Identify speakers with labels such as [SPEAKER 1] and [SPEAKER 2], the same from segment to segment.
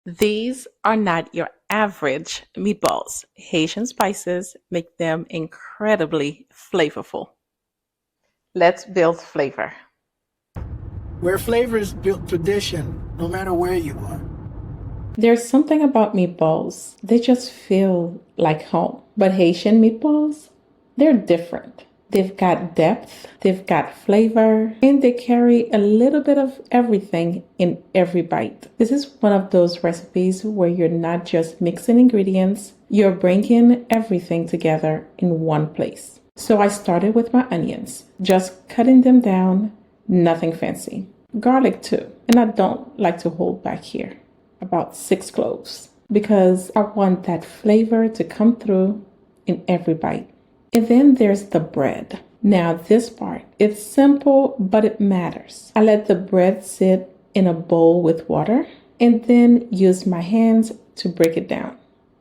[SPEAKER 1] These are not your average meatballs. Haitian spices make them incredibly flavorful. Let's build flavor.
[SPEAKER 2] Where flavors build tradition, no matter where you are.
[SPEAKER 3] There's something about meatballs, they just feel like home. But Haitian meatballs, they're different. They've got depth, they've got flavor, and they carry a little bit of everything in every bite. This is one of those recipes where you're not just mixing ingredients, you're bringing everything together in one place. So I started with my onions, just cutting them down, nothing fancy. Garlic too, and I don't like to hold back here. About 6 cloves, because I want that flavor to come through in every bite. And then there's the bread. Now this part, it's simple, but it matters. I let the bread sit in a bowl with water and then use my hands to break it down.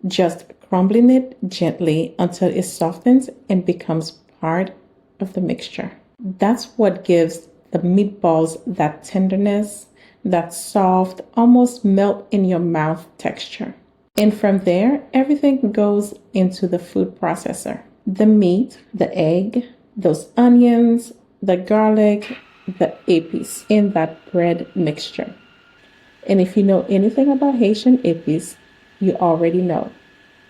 [SPEAKER 3] Just crumbling it gently until it softens and becomes part of the mixture. That's what gives the meatballs that tenderness, that soft, almost melt in your mouth texture. And from there, everything goes into the food processor. The meat, the egg, those onions, the garlic, the epis in that bread mixture. And if you know anything about Haitian Epis, you already know.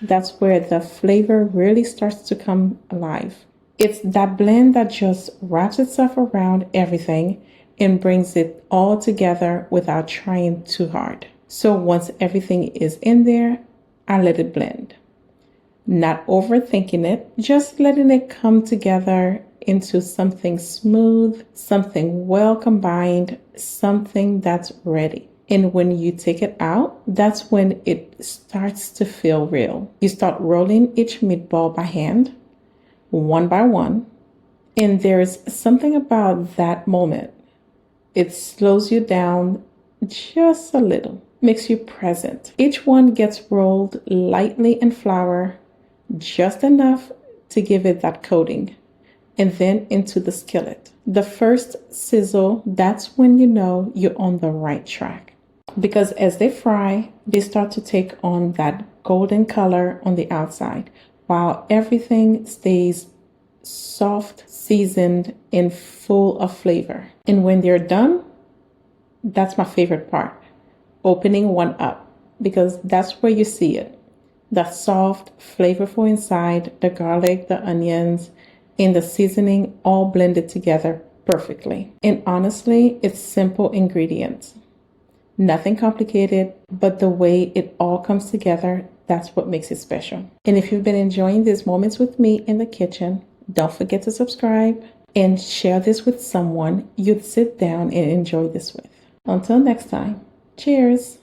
[SPEAKER 3] That's where the flavor really starts to come alive. It's that blend that just wraps itself around everything and brings it all together without trying too hard. So once everything is in there, I let it blend. Not overthinking it, just letting it come together into something smooth, something well combined, something that's ready. And when you take it out, that's when it starts to feel real. You start rolling each meatball by hand, one by one, and there's something about that moment. It slows you down just a little, makes you present. Each one gets rolled lightly in flour, just enough to give it that coating, and then into the skillet. The first sizzle, that's when you know you're on the right track. Because as they fry, they start to take on that golden color on the outside, while everything stays soft, seasoned, and full of flavor. And when they're done, that's my favorite part. Opening one up, because that's where you see it. The soft, flavorful inside, the garlic, the onions, and the seasoning all blended together perfectly. And honestly, it's simple ingredients. Nothing complicated, but the way it all comes together, that's what makes it special. And if you've been enjoying these moments with me in the kitchen, don't forget to subscribe and share this with someone you'd sit down and enjoy this with. Until next time, cheers!